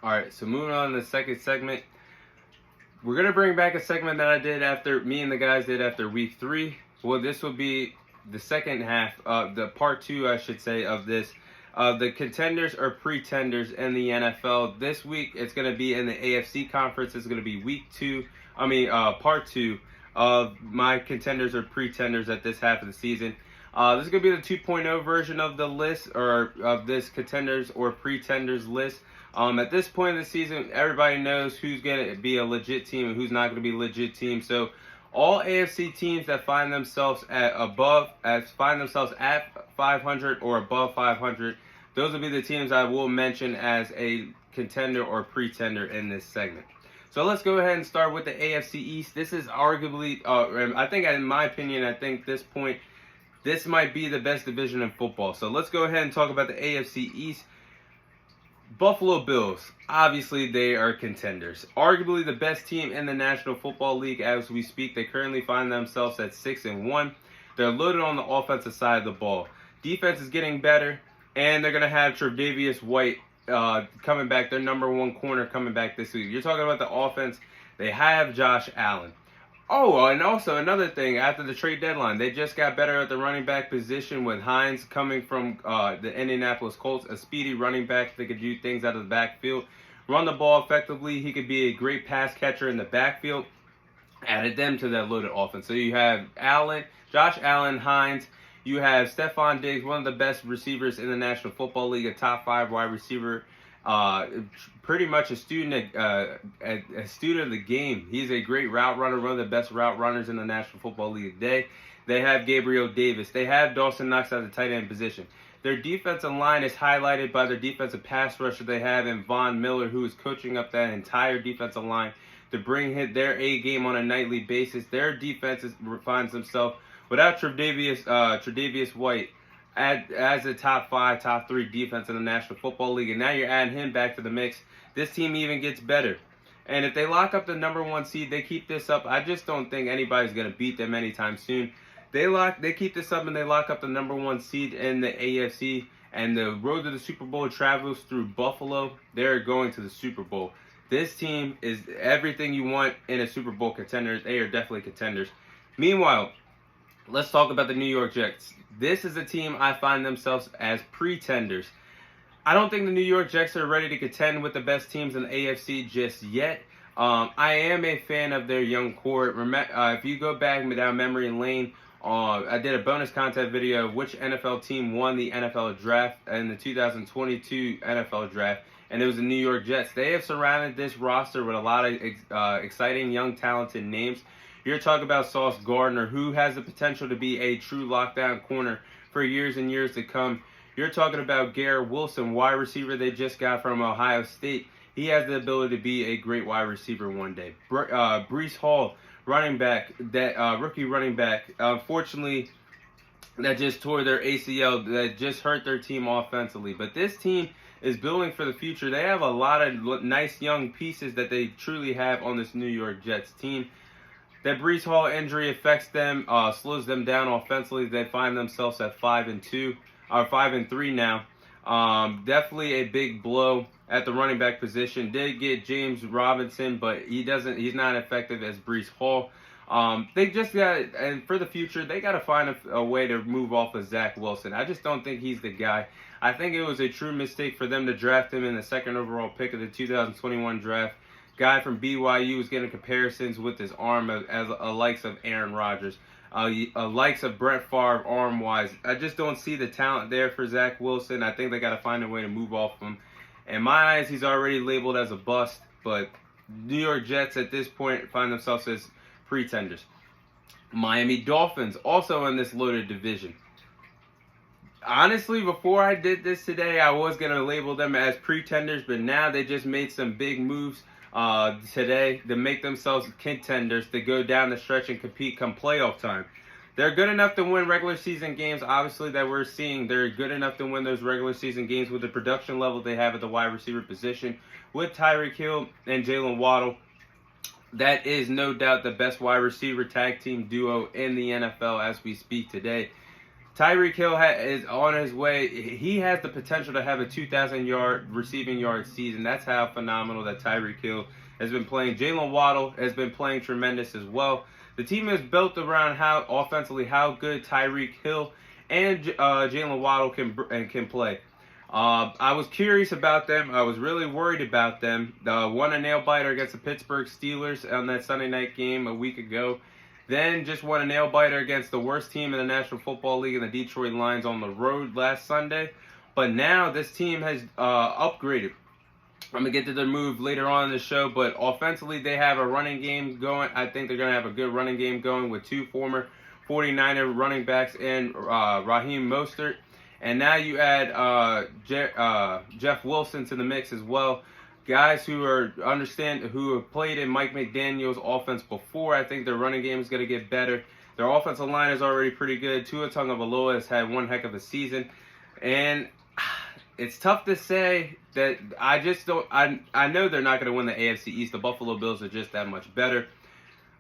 All right, so moving on to the second segment. We're going to bring back a segment that I did after me and the guys did after week 3. Well, this will be the second half of the part 2, I should say, of this. The contenders or pretenders in the NFL. This week, it's going to be in the AFC conference. It's going to be part 2 of my contenders or pretenders at this half of the season. This is going to be the 2.0 version of the list, or of this contenders or pretenders list. At this point in the season, everybody knows who's going to be a legit team and who's not going to be a legit team. So all AFC teams that find themselves at 500 or above 500, those will be the teams I will mention as a contender or pretender in this segment. So let's go ahead and start with the AFC East. This is arguably, I think, in my opinion, this might be the best division in football. So let's go ahead and talk about the AFC East. Buffalo Bills, obviously they are contenders. Arguably the best team in the National Football League as we speak. They currently find themselves at 6-1. They're loaded on the offensive side of the ball. Defense is getting better, and they're going to have Tre'Davious White coming back, their number one corner coming back this week. You're talking about the offense. They have Josh Allen. Oh, and also another thing, after the trade deadline, they just got better at the running back position with Hines coming from the Indianapolis Colts, a speedy running back that could do things out of the backfield, run the ball effectively. He could be a great pass catcher in the backfield. Added them to that loaded offense. So you have Josh Allen, Hines. You have Stephon Diggs, one of the best receivers in the National Football League, a top 5 wide receiver. Pretty much a student of the game. He's a great route runner, one of the best route runners in the National Football League today. They have Gabriel Davis. They have Dawson Knox at the tight end position. Their defensive line is highlighted by their defensive pass rusher they have in Von Miller, who is coaching up that entire defensive line to bring their A game on a nightly basis. Their defense finds themselves without Tre'Davious White as a top 5, top 3 defense in the National Football League, and now you're adding him back to the mix. This team even gets better. And if they lock up the number 1 seed, they keep this up. I just don't think anybody's going to beat them anytime soon. They keep this up and they lock up the number 1 seed in the AFC, and the road to the Super Bowl travels through Buffalo. They're going to the Super Bowl. This team is everything you want in a Super Bowl contender. They are definitely contenders. Meanwhile, let's talk about the New York Jets. This is a team I find themselves as pretenders. I don't think the New York Jets are ready to contend with the best teams in the AFC just yet. I am a fan of their young core. If you go back down memory lane, I did a bonus content video of which NFL team won the NFL draft in the 2022 NFL draft, and it was the New York Jets. They have surrounded this roster with a lot of exciting, young, talented names. You're talking about Sauce Gardner, who has the potential to be a true lockdown corner for years and years to come. You're talking about Garrett Wilson, wide receiver they just got from Ohio State. He has the ability to be a great wide receiver one day. Breece Hall, running back, rookie running back, unfortunately, that just tore their ACL, that just hurt their team offensively. But this team is building for the future. They have a lot of nice young pieces that they truly have on this New York Jets team. That Breece Hall injury affects them, slows them down offensively. They find themselves at 5-2, or 5-3 now. Definitely a big blow at the running back position. Did get James Robinson, but he's not effective as Breece Hall. They just got, and for the future, they got to find a way to move off of Zach Wilson. I just don't think he's the guy. I think it was a true mistake for them to draft him in the 2nd overall pick of the 2021 draft. Guy from BYU was getting comparisons with his arm as a likes of Aaron Rodgers, likes of Brett Favre arm-wise. I just don't see the talent there for Zach Wilson. I think they got to find a way to move off him. In my eyes, he's already labeled as a bust, but New York Jets at this point find themselves as pretenders. Miami Dolphins, also in this loaded division. Honestly, before I did this today, I was going to label them as pretenders, but now they just made some big moves today to make themselves contenders to go down the stretch and compete come playoff time. They're good enough to win regular season games, obviously, that we're seeing. They're good enough to win those regular season games with the production level they have at the wide receiver position with Tyreek Hill and Jalen Waddle. That is no doubt the best wide receiver tag team duo in the NFL as we speak today. Tyreek Hill is on his way. He has the potential to have a 2,000-yard receiving yard season. That's how phenomenal that Tyreek Hill has been playing. Jalen Waddle has been playing tremendous as well. The team is built around how good Tyreek Hill and Jalen Waddle can play. I was curious about them. I was really worried about them. Won a nail biter against the Pittsburgh Steelers on that Sunday night game a week ago. Then just won a nail biter against the worst team in the National Football League in the Detroit Lions on the road last Sunday. But now this team has upgraded. I'm going to get to their move later on in the show, but offensively they have a running game going. I think they're going to have a good running game going with two former 49er running backs and Raheem Mostert. And now you add Jeff Wilson to the mix as well. Guys who have played in Mike McDaniel's offense before. I think their running game is going to get better. Their offensive line is already pretty good. Tua Tagovailoa has had one heck of a season. And it's tough to say that I know they're not going to win the AFC East. The Buffalo Bills are just that much better.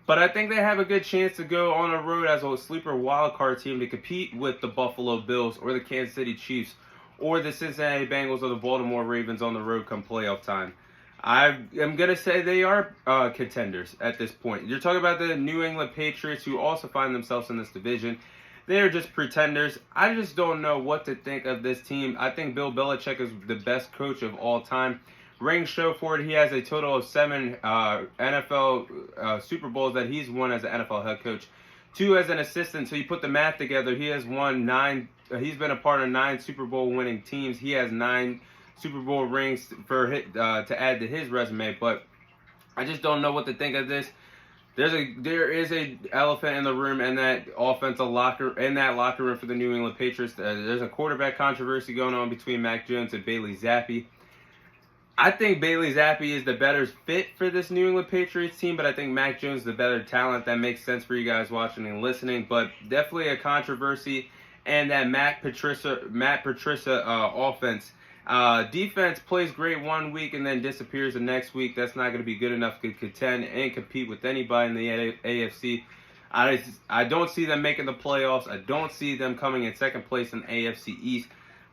But I think they have a good chance to go on the road as a sleeper wildcard team to compete with the Buffalo Bills or the Kansas City Chiefs or the Cincinnati Bengals or the Baltimore Ravens on the road come playoff time. I am going to say they are contenders at this point. You're talking about the New England Patriots, who also find themselves in this division. They are just pretenders. I just don't know what to think of this team. I think Bill Belichick is the best coach of all time. Rings show for it. He has a total of 7 NFL Super Bowls that he's won as an NFL head coach. 2 as an assistant. So you put the math together, he has won 9. He's been a part of 9 Super Bowl winning teams. He has 9 Super Bowl rings to add to his resume. But I just don't know what to think of this. There is a elephant in the room in that locker room for the New England Patriots. There's a quarterback controversy going on between Mac Jones and Bailey Zappi. I think Bailey Zappi is the better fit for this New England Patriots team, but I think Mac Jones is the better talent. That makes sense for you guys watching and listening, but definitely a controversy. And that Matt Patricia offense. Defense plays great one week and then disappears the next week. That's not going to be good enough to contend and compete with anybody in the AFC. I don't see them making the playoffs. I don't see them coming in second place in the AFC East.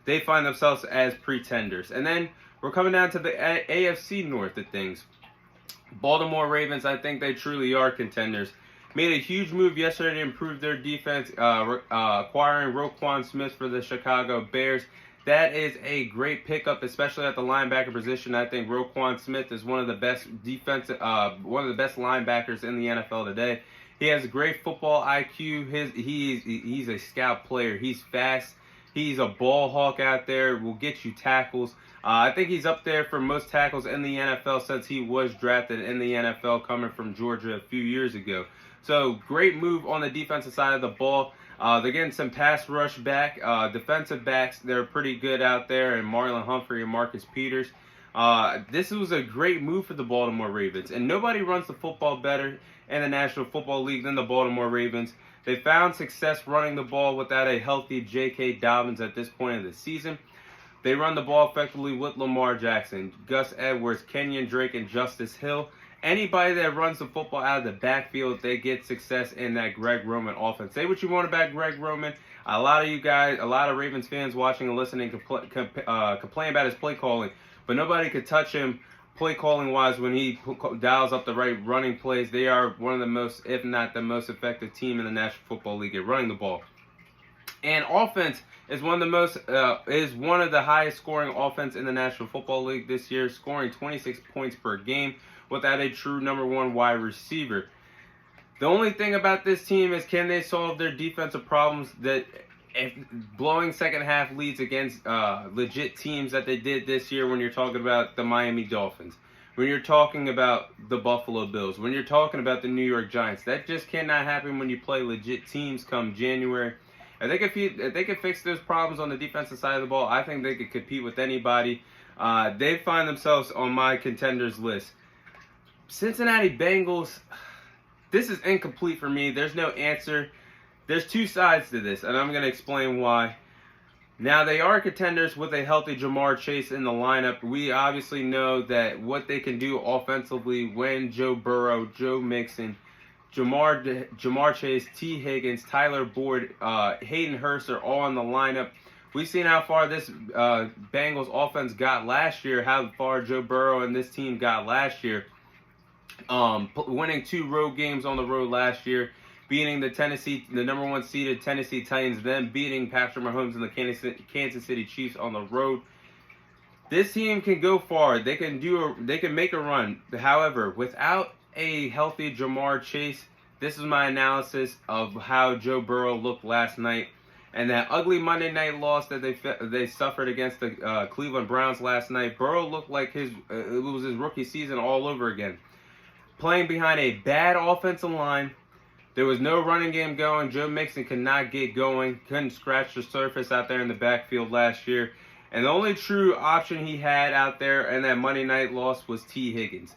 They find themselves as pretenders. And then we're coming down to the AFC North of things. Baltimore Ravens, I think they truly are contenders. Made a huge move yesterday to improve their defense, acquiring Roquan Smith for the Chicago Bears. That is a great pickup, especially at the linebacker position. I think Roquan Smith is one of the best linebackers in the NFL today. He has a great football IQ. He's a scout player. He's fast. He's a ball hawk out there. Will get you tackles. I think he's up there for most tackles in the NFL since he was drafted in the NFL coming from Georgia a few years ago. So great move on the defensive side of the ball. They're getting some pass rush back. Defensive backs, they're pretty good out there. And Marlon Humphrey and Marcus Peters. This was a great move for the Baltimore Ravens. And nobody runs the football better in the National Football League than the Baltimore Ravens. They found success running the ball without a healthy J.K. Dobbins at this point of the season. They run the ball effectively with Lamar Jackson, Gus Edwards, Kenyon Drake, and Justice Hill. Anybody that runs the football out of the backfield, they get success in that Greg Roman offense. Say what you want about Greg Roman. A lot of Ravens fans watching and listening complain about his play calling, but nobody could touch him play calling wise when he dials up the right running plays. They are one of the most, if not the most effective team in the National Football League at running the ball. And offense is one of the highest scoring offense in the National Football League this year, scoring 26 points per game without a true number 1 wide receiver. The only thing about this team is, can they solve their defensive problems that blowing second half leads against legit teams that they did this year when you're talking about the Miami Dolphins, when you're talking about the Buffalo Bills, when you're talking about the New York Giants. That just cannot happen when you play legit teams come January. If they could fix those problems on the defensive side of the ball, I think they could compete with anybody. They find themselves on my contenders list. Cincinnati Bengals, this is incomplete for me. There's no answer. There's 2 sides to this, and I'm going to explain why. Now, they are contenders with a healthy Jamar Chase in the lineup. We obviously know that what they can do offensively when Joe Burrow, Joe Mixon, Jamar Chase, T. Higgins, Tyler Boyd, Hayden Hurst are all in the lineup. We've seen how far this Bengals offense got last year, how far Joe Burrow and this team got last year. Winning 2 road games on the road last year, beating the number 1 seeded Tennessee Titans, then beating Patrick Mahomes and the Kansas City Chiefs on the road. This team can go far. They can make a run. However, without a healthy Jamar Chase, this is my analysis of how Joe Burrow looked last night. And that ugly Monday night loss that they suffered against the Cleveland Browns last night, Burrow looked like it was his rookie season all over again. Playing behind a bad offensive line. There was no running game going. Joe Mixon could not get going. Couldn't scratch the surface out there in the backfield last year. And the only true option he had out there in that Monday night loss was T. Higgins.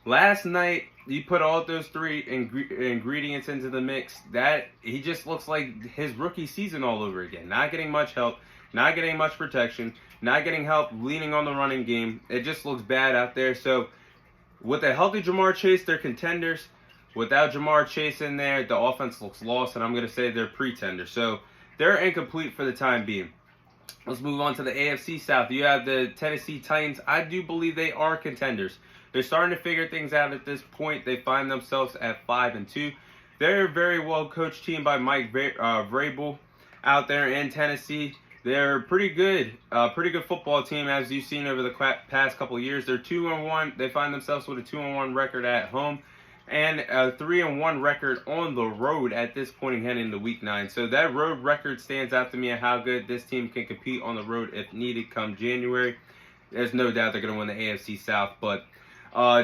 Last night, you put all those 3 ingredients into the mix. That he just looks like his rookie season all over again. Not getting much help, not getting much protection, not getting help leaning on the running game. It just looks bad out there. So with a healthy Jamar Chase, they're contenders. Without Jamar Chase in there, the offense looks lost, and I'm going to say they're pretenders. So they're incomplete for the time being. Let's move on to the AFC South. You have the Tennessee Titans. I do believe they are contenders. They're starting to figure things out at this point. They find themselves at 5-2. They're a very well coached team by Mike Vrabel out there in Tennessee. They're pretty good football team, as you've seen over the past couple of years. They're 2-1. They find themselves with a 2-1 record at home and a 3-1 record on the road at this point heading into Week 9. So that road record stands out to me of how good this team can compete on the road if needed come January. There's no doubt they're going to win the AFC South, but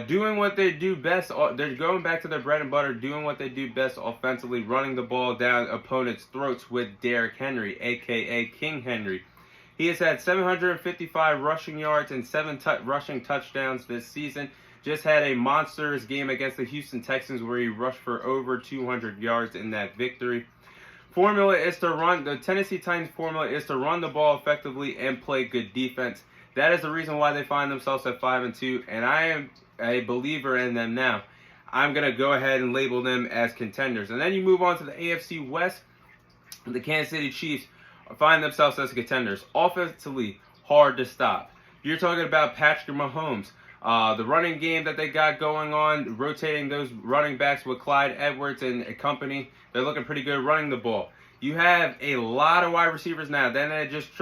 doing what they do best, they're going back to their bread and butter, doing what they do best offensively, running the ball down opponents' throats with Derrick Henry, a.k.a. King Henry. He has had 755 rushing yards and 7 rushing touchdowns this season. Just had a monstrous game against the Houston Texans where he rushed for over 200 yards in that victory. The Tennessee Titans formula is to run the ball effectively and play good defense. That is the reason why they find themselves at 5-2, and I am a believer in them now. I'm going to go ahead and label them as contenders. And then you move on to the AFC West. The Kansas City Chiefs find themselves as contenders. Offensively, hard to stop. You're talking about Patrick Mahomes. The running game that they got going on, rotating those running backs with Clyde Edwards and company, they're looking pretty good running the ball. You have a lot of wide receivers now. Then they just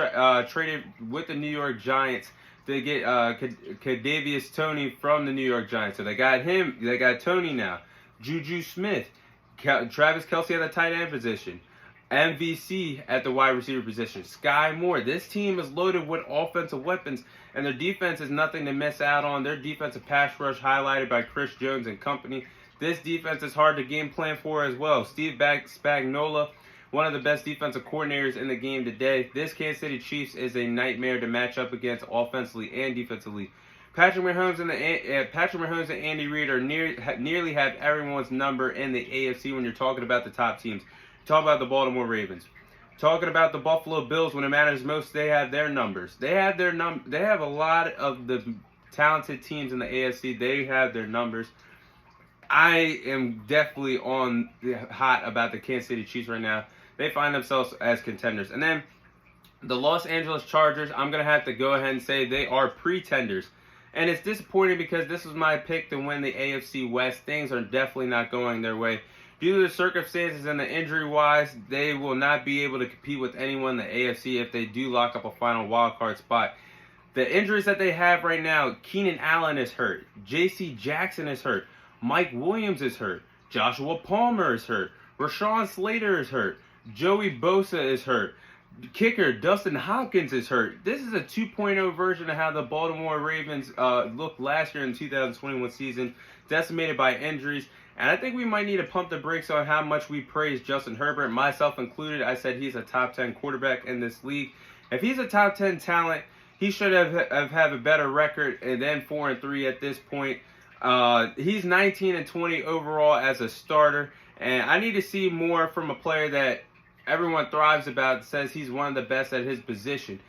traded with the New York Giants to get Kadarius Toney from the New York Giants. So they got him. They got Toney now. Juju Smith, Travis Kelce at the tight end position, MVC at the wide receiver position, Sky Moore. This team is loaded with offensive weapons, and their defense is nothing to miss out on. Their defensive pass rush highlighted by Chris Jones and company. This defense is hard to game plan for as well. Steve Spagnuolo, one of the best defensive coordinators in the game today. This Kansas City Chiefs is a nightmare to match up against offensively and defensively. Patrick Mahomes and Andy Reid are nearly have everyone's number in the AFC when you're talking about the top teams. Talk about the Baltimore Ravens. Talking about the Buffalo Bills when it matters most, they have their numbers. They have a lot of the talented teams in the AFC. They have their numbers. I am definitely on the hot about the Kansas City Chiefs right now. They find themselves as contenders. And then the Los Angeles Chargers, I'm going to have to go ahead and say they are pretenders. And it's disappointing because this was my pick to win the AFC West. Things are definitely not going their way. Due to the circumstances and the injury-wise, they will not be able to compete with anyone in the AFC if they do lock up a final wildcard spot. The injuries that they have right now, Keenan Allen is hurt. J.C. Jackson is hurt. Mike Williams is hurt. Joshua Palmer is hurt. Rashawn Slater is hurt. Joey Bosa is hurt. Kicker Dustin Hopkins is hurt. This is a 2.0 version of how the Baltimore Ravens looked last year in the 2021 season, decimated by injuries. And I think we might need to pump the brakes on how much we praise Justin Herbert, myself included. I said he's a top 10 quarterback in this league. If he's a top 10 talent, he should have had a better record than 4-3 at this point. He's 19-20 overall as a starter, and I need to see more from a player that everyone thrives about, says he's one of the best at his position.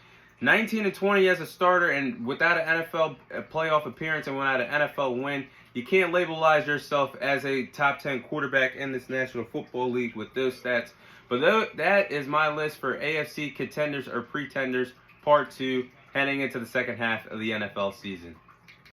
19-20 as a starter, and without an NFL playoff appearance and without an NFL win, you can't labelize yourself as a top 10 quarterback in this National Football League with those stats. But that is my list for AFC contenders or pretenders, part 2, heading into the second half of the NFL season.